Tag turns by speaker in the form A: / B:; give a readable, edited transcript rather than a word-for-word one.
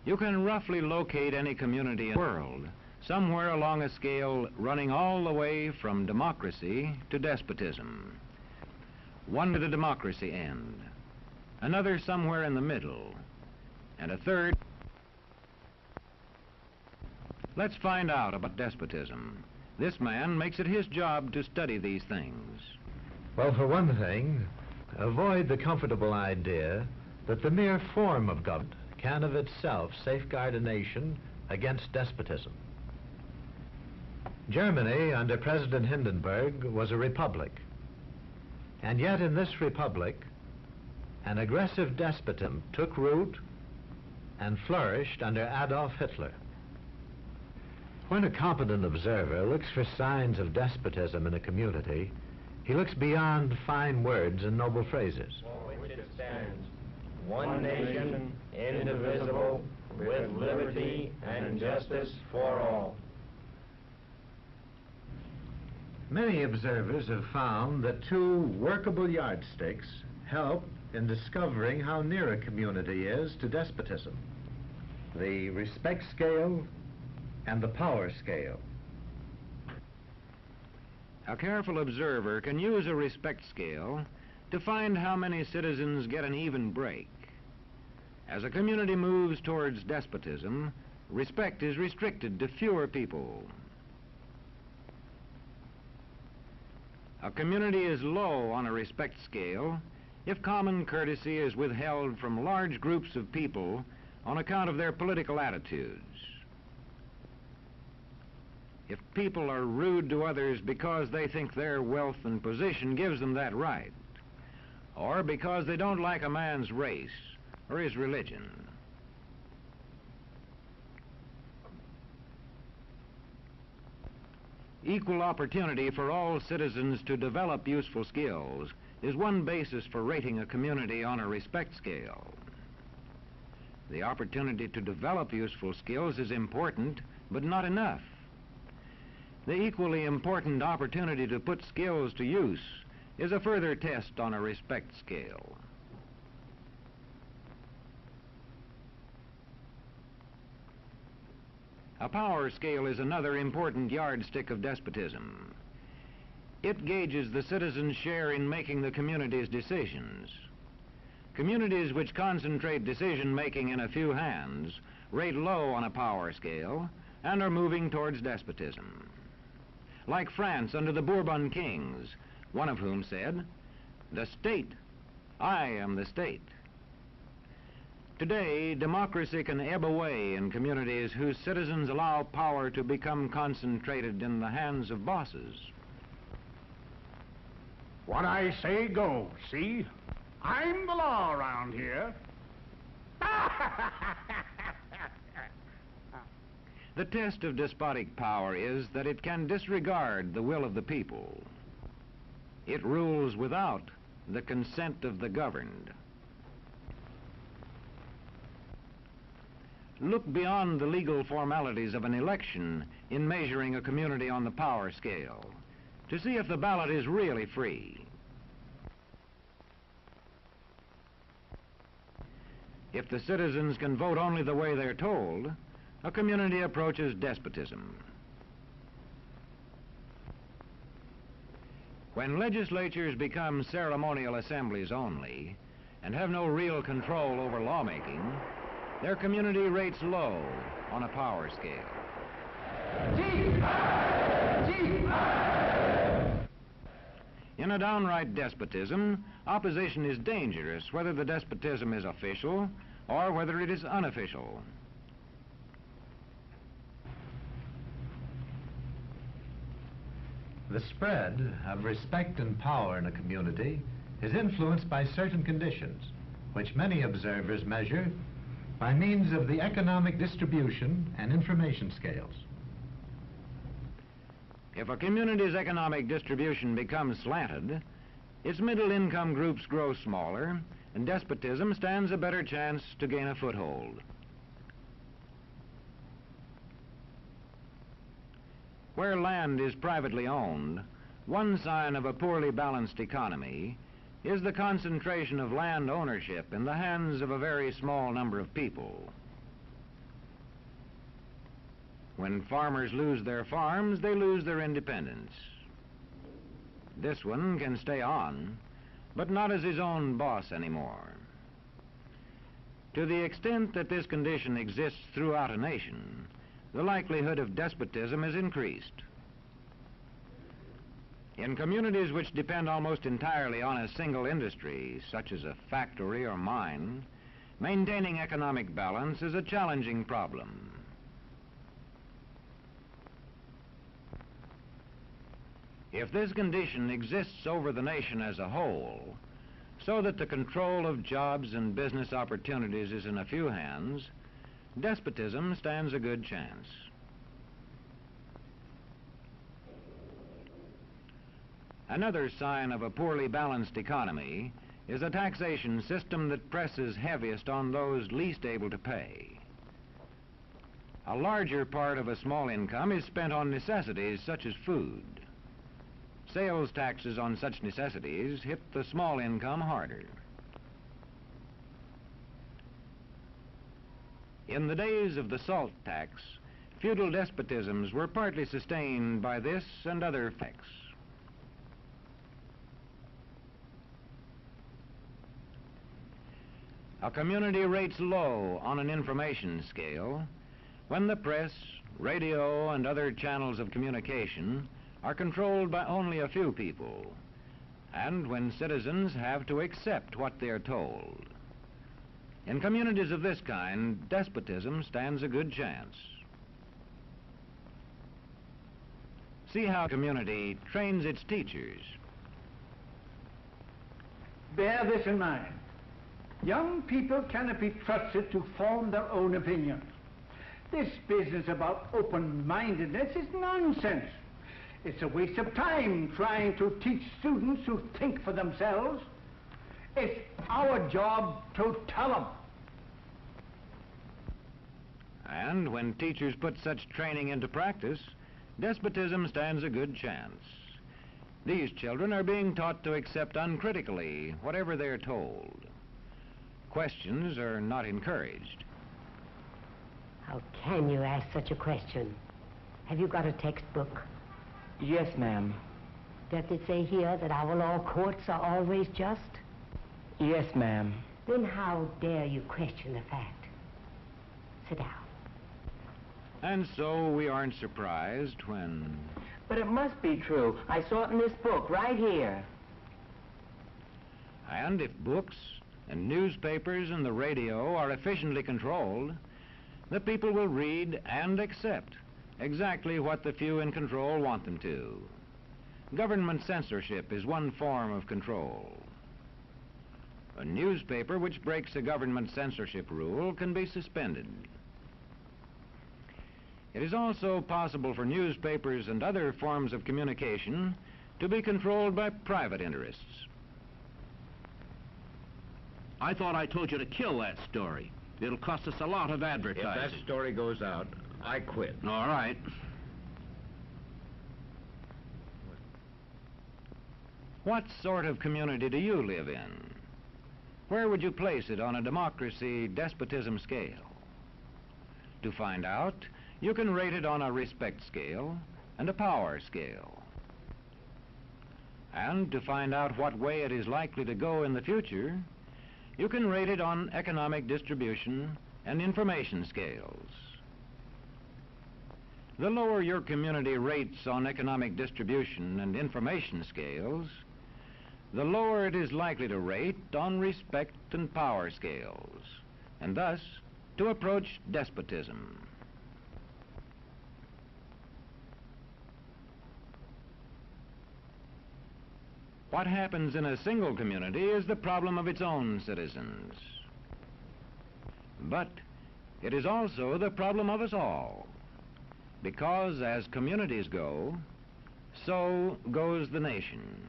A: You can roughly locate any community in the world, somewhere along a scale running all the way from democracy to despotism. One to the democracy end, another somewhere in the middle, and a third. Let's find out about despotism. This man makes it his job to study these things.
B: Well, for one thing, avoid the comfortable idea that the mere form of government can of itself safeguard a nation against despotism. Germany, under President Hindenburg, was a republic. And yet in this republic, an aggressive despotism took root and flourished under Adolf Hitler. When a competent observer looks for signs of despotism in a community, he looks beyond fine words and noble phrases.
C: For which it stands, one nation, indivisible, with liberty and justice for all.
B: Many observers have found that two workable yardsticks help in discovering how near a community is to despotism: the respect scale and the power scale.
A: A careful observer can use a respect scale to find how many citizens get an even break. As a community moves towards despotism, respect is restricted to fewer people. A community is low on a respect scale if common courtesy is withheld from large groups of people on account of their political attitudes. If people are rude to others because they think their wealth and position gives them that right, or because they don't like a man's race or his religion. Equal opportunity for all citizens to develop useful skills is one basis for rating a community on a respect scale. The opportunity to develop useful skills is important, but not enough. The equally important opportunity to put skills to use is a further test on a respect scale. A power scale is another important yardstick of despotism. It gauges the citizens' share in making the community's decisions. Communities which concentrate decision-making in a few hands rate low on a power scale and are moving towards despotism. Like France under the Bourbon kings, one of whom said, "The state, I am the state." Today, democracy can ebb away in communities whose citizens allow power to become concentrated in the hands of bosses.
D: What I say goes, see? I'm the law around here.
A: The test of despotic power is that it can disregard the will of the people. It rules without the consent of the governed. Look beyond the legal formalities of an election in measuring a community on the power scale to see if the ballot is really free. If the citizens can vote only the way they're told, a community approaches despotism. When legislatures become ceremonial assemblies only and have no real control over lawmaking, their community rates low on a power scale. In a downright despotism, opposition is dangerous, whether the despotism is official or whether it is unofficial.
B: The spread of respect and power in a community is influenced by certain conditions, which many observers measure by means of the economic distribution and information scales.
A: If a community's economic distribution becomes slanted, its middle-income groups grow smaller, and despotism stands a better chance to gain a foothold. Where land is privately owned, one sign of a poorly balanced economy is the concentration of land ownership in the hands of a very small number of people. When farmers lose their farms, they lose their independence. This one can stay on, but not as his own boss anymore. To the extent that this condition exists throughout a nation, the likelihood of despotism is increased. In communities which depend almost entirely on a single industry, such as a factory or mine, maintaining economic balance is a challenging problem. If this condition exists over the nation as a whole, so that the control of jobs and business opportunities is in a few hands, despotism stands a good chance. Another sign of a poorly balanced economy is a taxation system that presses heaviest on those least able to pay. A larger part of a small income is spent on necessities such as food. Sales taxes on such necessities hit the small income harder. In the days of the salt tax, feudal despotisms were partly sustained by this and other effects. A community rates low on an information scale when the press, radio, and other channels of communication are controlled by only a few people, and when citizens have to accept what they're told. In communities of this kind, despotism stands a good chance. See how a community trains its teachers.
D: Bear this in mind. Young people cannot be trusted to form their own opinions. This business about open-mindedness is nonsense. It's a waste of time trying to teach students to think for themselves. It's our job to tell them.
A: And when teachers put such training into practice, despotism stands a good chance. These children are being taught to accept uncritically whatever they're told. Questions are not encouraged.
E: How can you ask such a question? Have you got a textbook?
C: Yes, ma'am.
E: Does it say here that our law courts are always just?
C: Yes, ma'am.
E: Then how dare you question the fact? Sit down.
A: And so we aren't surprised when...
C: But it must be true. I saw it in this book right here.
A: And if books and newspapers and the radio are efficiently controlled, the people will read and accept exactly what the few in control want them to. Government censorship is one form of control. A newspaper which breaks a government censorship rule can be suspended. It is also possible for newspapers and other forms of communication to be controlled by private interests.
F: I thought I told you to kill that story. It'll cost us a lot of advertising.
A: If that story goes out, I quit.
F: All right.
A: What sort of community do you live in? Where would you place it on a democracy-despotism scale? To find out, you can rate it on a respect scale and a power scale. And to find out what way it is likely to go in the future, you can rate it on economic distribution and information scales. The lower your community rates on economic distribution and information scales, the lower it is likely to rate on respect and power scales, and thus to approach despotism. What happens in a single community is the problem of its own citizens. But it is also the problem of us all, because as communities go, so goes the nation.